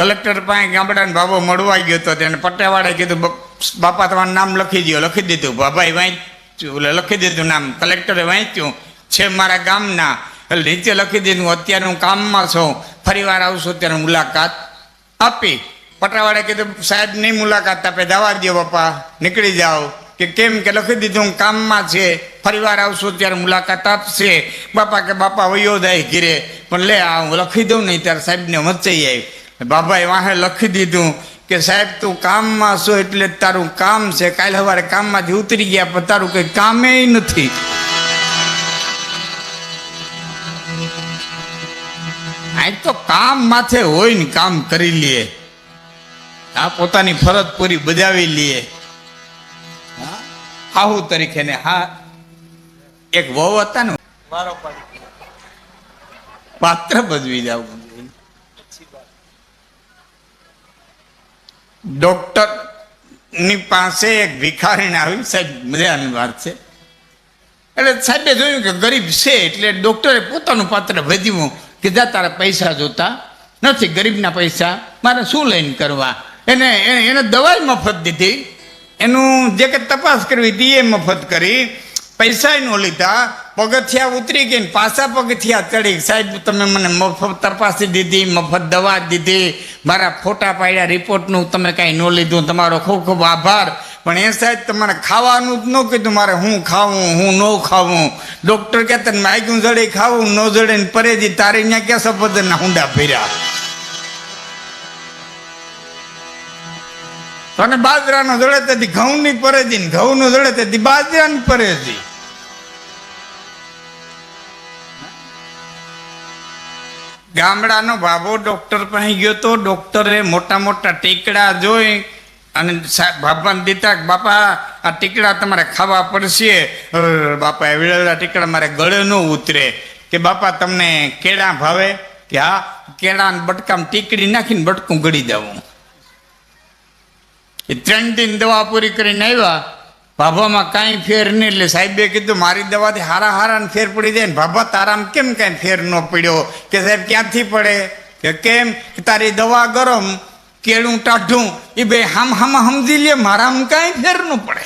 Collector પાસે ગામડાનો બાબો મળવા ગયો હતો તેને પટ્ટાવાળે કીધું બાપા તમારું નામ લખી દો. લખી દીધું. બાબાએ વાંચ્યું, લખી દીધું નામ. કલેક્ટરે વાંચ્યું, છે મારા ગામના. એટલે નીચે લખી દીધું, અત્યારે હું કામમાં છું, ફરી વાર આવશું ત્યારે મુલાકાત આપી. પટ્ટાવાળે કીધું સાહેબ નહીં મુલાકાત આપે, જવા દો બાપા, નીકળી જાઓ. કે કેમ? કે લખી દીધું હું કામમાં છે, ફરી વાર આવશું ત્યારે મુલાકાત આપશે. બાપા કે બાપા વયો જાય ઘીરે, પણ લે આ હું લખી દઉં નહીં ત્યારે સાહેબને મચાઈ આવી. બાબાએ વાહે લખી દીધું કે સાહેબ તું કામમાં છો એટલે તારું કામ છે, કાલે સવારે કામમાંથી ઉતરી ગયા પણ તારું કંઈ કામે નથી. આ તો કામ માથે હોય ને કામ કરી લઈએ, આ પોતાની ફરજ પૂરી બજાવી લઈએ. હાહુ તરીકે ને હા એક વહુ હતા ને પાત્ર ભજવી જવું. ડોક્ટર ની પાસે એક ભિખારીને આવી. સાહેબ મજાની વાત છે. એટલે સાહેબે જોયું કે ગરીબ છે એટલે ડોક્ટરે પોતાનું પાત્ર ભજવ્યું કે જા તારા પૈસા જોતા નથી, ગરીબના પૈસા મારે શું લઈને કરવા. એને દવાઈ મફત દીધી, એનું જે કે તપાસ કરવી હતી એ મફત કરી, પૈસા ન લીધા. પગથિયા ઉતરી ગઈ ને પાછા પગથિયા ચડી. સાહેબ તમે મને મફત તપાસી દીધી, મફત દવા દીધી, મારા ફોટા પાડ્યા, રિપોર્ટનું તમે કાંઈ ન લીધું, તમારો ખૂબ ખૂબ આભાર. પણ એ સાહેબ તમારે ખાવાનું જ ન કીધું, મારે હું ખાવું હું ન ખાવું. ડૉક્ટર કહેતા માગ્યું જડે ખાવું, ન જડે ને પરેજી. તારે અહીંયા ક્યાં સફરજનના હુંડા ફેર્યા. અને બાજરાનો જડે તેથી ઘઉંની પરેજી ને ઘઉંનું જડે તેથી બાજરાની પરેજી. ગામડાનો બાબો ડોક્ટર પાસે ગયો તો ડોક્ટરે મોટા મોટા ટીકડા જોઈ અને બાપાને દીધા. બાપા આ ટીકડા તમારે ખાવા પડશે. બાપા વિળેલા ટીકડા મારે ગળે ન ઉતરે. કે બાપા તમને કેળા ભાવે? કે હા. કેળા બટકામાં ટીકડી નાખીને બટકું ગળી દેવું. એ 3 દિન દવા પૂરી કરીને આવ્યા. ભાભામાં કાંઈ ફેર નહીં. એટલે સાહેબે કીધું મારી દવાથી હારા ફેર પડી જાય ને ભાભા તારામ કેમ કાંઈ ફેર ન પડ્યો? કે સાહેબ ક્યાંથી પડે? કે કેમ? કે તારી દવા ગરમ, કેળું ટાઢું, એ બે હામાં સમજી લે, મારામાં કાંઈ ફેર ન પડે.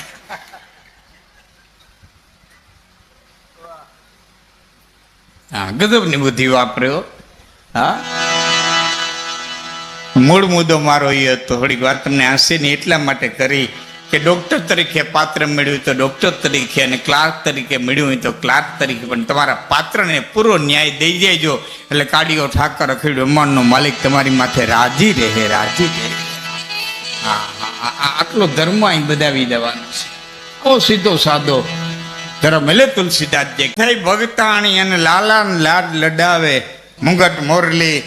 હા, ગજબની બુદ્ધિ વાપર્યો. હા, મૂળ મુદ્દો મારો એ હતો. થોડીક વાર તમને હશે ને એટલા માટે કરી કે ડૉક્ટર તરીકે પાત્ર મેળવ્યું તો ડૉક્ટર તરીકે અને ક્લાર્ક તરીકે મેળવ્યું હોય તો ક્લાર્ક તરીકે પણ તમારા પાત્રને પૂરો ન્યાય દઈ દેજો. એટલે કાળીઓ ઠાકર અખીડ બ્રહ્માંડનો માલિક તમારી માથે રાજી રહે, રાજી રહે. હા, આટલો ધર્મ અહીં બધાવી દેવાનો છે. ઓ સીધો સાદો ધર્મ. એટલે તુલસીદાસ જે થઈ ભગતાણી અને લાલા લાડ લડાવે, મુગટ મોરલી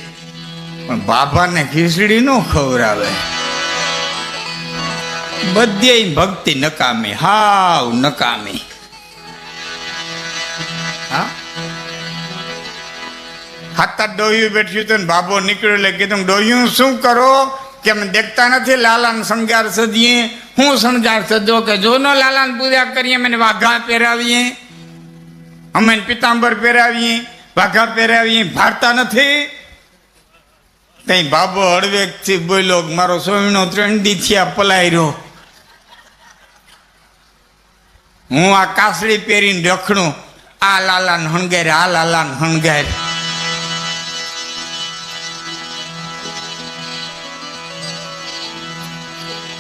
પણ બાબાને ખીચડી નો ખવડાવે. બધે ભક્તિ નકામી, હાવ નકામી. હા, હાથા ડોહ્યું બેઠ્યું હતું ને બાબો નીકળ્યો એટલે કીધું ડોહ્યું શું કરો? કે અમે દેખતા નથી લાલાને શણગાર સજીએ. હું શણગાર સજો? કે જો નો લાલાને પૂજા કરીએ, અમે વાઘા પહેરાવીએ, અમે પિતાંબર પહેરાવીએ, વાઘા પહેરાવીએ, ભારતા નથી. કઈ બાબો હળવેક થી બોલ્યો મારો સોયણો 3 દી થયા પલાયરો, હું આ કાસડી પહેરીને રખડું, આ લાલાને હણગાર, આ લાલાને હણગાર.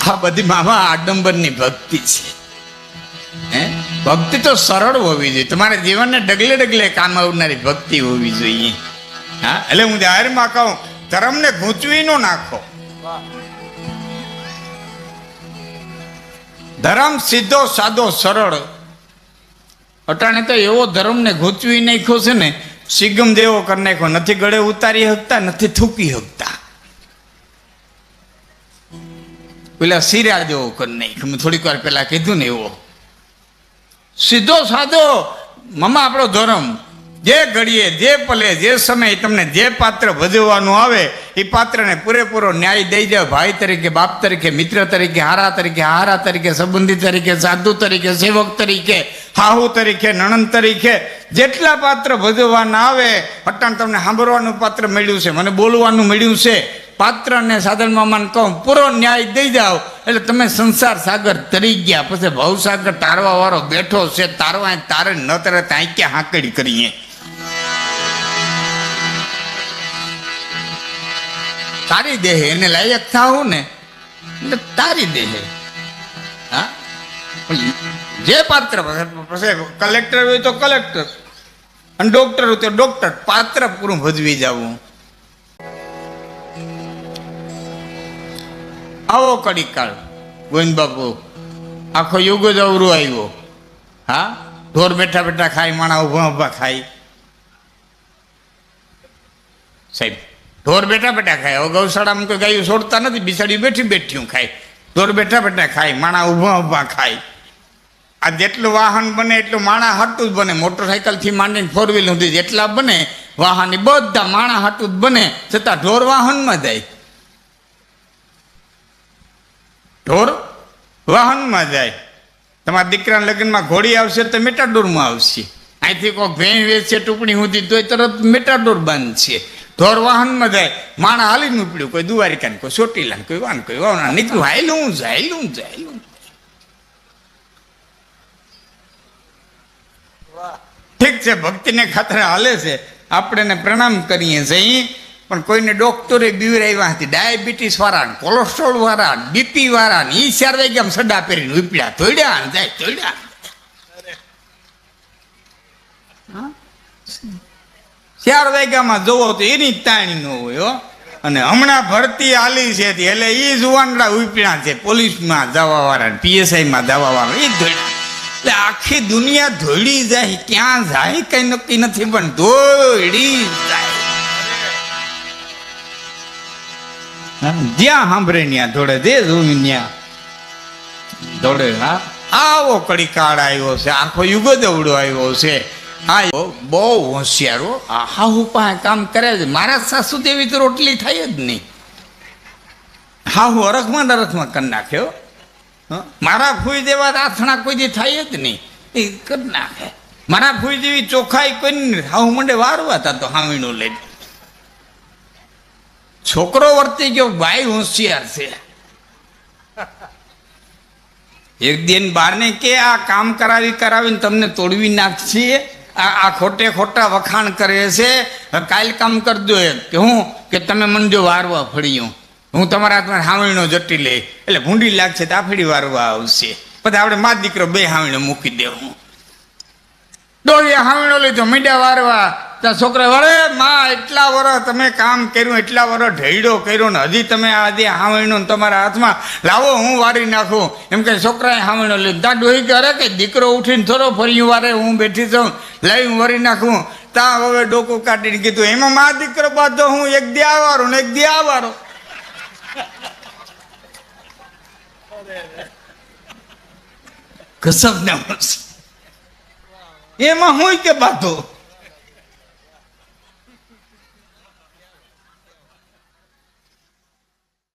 આ બધી મામા આડંબરની ભક્તિ છે. ભક્તિ તો સરળ હોવી જોઈએ, તમારા જીવનને ડગલે ડગલે કામ આવનારી ભક્તિ હોવી જોઈએ. હા, એટલે હું જાહેરમાં કહું ધર્મને ગૂંચવી નો નાખો. ધર્મ સીધો સાદો સરળ. અટાણે તો એવો ધર્મને ગૂંચવી નાખ્યો છે ને, સિગમ જેવો કરી નાખ્યો. નથી ગળે ઉતારી શકતા, નથી થૂકી શકતા. પેલા સિરા જેવો કરી નાખ્યો. મેં થોડીક વાર પેલા કીધું ને એવો સીધો સાદો મમા આપણો ધર્મ. જે ઘડીએ, જે પલે, જે સમયે તમને જે પાત્ર ભજવવાનું આવે એ પાત્રને પૂરેપૂરો ન્યાય દઈ જાવ. ભાઈ તરીકે, બાપ તરીકે, મિત્ર તરીકે, હારા તરીકે, સંબંધી તરીકે, સાધુ તરીકે, સેવક તરીકે, હાહુ તરીકે, નણંદ તરીકે, જેટલા પાત્ર ભજવવાના આવે. અટાણ તમને સાંભળવાનું પાત્ર મળ્યું છે, મને બોલવાનું મળ્યું છે, પાત્રને સાધન મામાને કહું પૂરો ન્યાય દઈ જાઓ એટલે તમે સંસાર સાગર તરી ગયા. પછી ભવસાગર તારવા વાળો બેઠો છે, તારવા તારે ન તરે ત્યાં ક્યાં હાંકડી કરીએ. તારી દેહે એને લાયક થાવું ને એટલે તારી દેહે. હા, જે પાત્ર પછી કલેક્ટર હોય તો કલેક્ટર અને ડોક્ટર હોય તો ડોક્ટર, પાત્ર પૂરું ભજવી જવું. આવો કડી કાળ ગોવિંદ બાપુ, આખો યુગ જ અવરું આવ્યો. હા, ઢોર બેઠા બેઠા ખાય, માણા ઉભા ઉભા ખાય. સાહેબ, ઢોર બેઠા બેઠા ખાય. હવે ગૌશાળામાં કોઈ ગાયું છોડતા નથી, બિસાડી બેઠી બેઠી ખાય. ઢોર બેઠા બેઠા ખાય, માણા ઉભા ઉભા ખાય. આ જેટલું વાહન બને એટલું માણા હાટું જ બને. મોટરસાયકલ થી માંડીને ફોર વ્હીલ સુધી જેટલા બને વાહન, બધા માણા હાટું જ બને. છતાં ઢોર વાહનમાં જાય, ઢોર વાહનમાં જાય. તમારા દીકરાના લગ્નમાં ઘોડી આવશે તો મેટાડોરમાં આવશે. અહીંથી કોઈ ભેં વેચશે ટુકડી સુધી તો તરત મેટાડોર બાંધશે. ઢોર વાહનમાં જાય, માણા હાલીને ઉપડ્યું, કોઈ દુવારિકા ને, કોઈ ચોટીલા ને, કોઈ વાન, કોઈ વાવના નીકળ્યું, હાયલું જાયલું જાયલું. ઠીક છે, ભક્તિને ખાતર હાલે છે, આપણે એને પ્રણામ કરીએ છીએ. પણ કોઈને ડોક્ટરે બીવરાવ્યા હતી, ડાયાબિટીસ વાળા, કોલેસ્ટ્રોલ વાળા, બીપી વાળા ને, ઈ 4 વાગ્યા સડા પહેરીને ઉપડ્યા, ધોડ્યા જાય ધોડ્યા. 4 વાગ્યામાં જોવો તો એની જ તાણી ન હોય. અને હમણાં ભરતી આલી છે એટલે એ જુવાનડા ઉપડ્યા છે, પોલીસમાં જવા વાળા, પીએસઆઈમાં જવા વાળા, એ ધોડ્યા. એટલે આખી દુનિયા ધોડી જાય, ક્યાં જાય કઈ નક્કી નથી, પણ ધોડી જાય. જ્યાં સાંભળે ત્યાં દોડે, જે જોયું ત્યાં દોડે. હા, આવો કડી કાળ આવ્યો છે, આખો યુગ જ અવડો આવ્યો છે. હા, બહુ હોશિયારો. હાહુ પાસે કામ કરે છે. મારા સાસુ દેવી તો રોટલી થાય જ નહીં. હાહુ અરખમાં કરી નાખ્યો. મારા ફૂઈ જેવા આથણા કોઈ દી થાય જ નહીં, એ કરી નાખે. મારા ફૂઈ જેવી ચોખ્ખાઈ કોઈ નહીં. હાહુ મંડે વારવા હતા તો હાવીનો લઈને છોકરો વર્તી ગયો, ભાઈ હોશિયાર છે. એક દિન બારને કે આ કામ કરાવીને તમને તોડવી નાખશે, આ ખોટે ખોટા વખાણ કરે છે, કાલ કામ કરજો. કે હું કે તમે મને જો વારવા ફળ્યું, હું તમારા હાથમાં હાવણીનો જટી લે એટલે ભૂંડી લાગશે તો આફડી વારવા આવશે. પછી આપણે મા દીકરો બે હાવણીઓ મૂકી દેવું. ડોળિયા હાવણીઓ લીધો, મીડા વારવા. ત્યાં છોકરા, વળે માં એટલા વર્ષ તમે કામ કર્યું, એટલા વર્ષ ઢેડો કર્યો ને હજી તમે આજે હાવણીનો તમારા હાથમાં લાવો, હું વારી નાખું. એમ કે છોકરાએ હાવણીઓ લીધો. ત્યાં ડોહી કે અરે કે દીકરો ઉઠીને થોડો ફર્યું વારે, હું બેઠી છું, લઈ હું વરી નાખું. ત્યાં હવે ડોકું કાઢીને કીધું, એમાં મા દીકરો બાંધો, હું એક દી આવારો ને એક દી આવારો. કસબ ને એમાં હું કે બાંધો.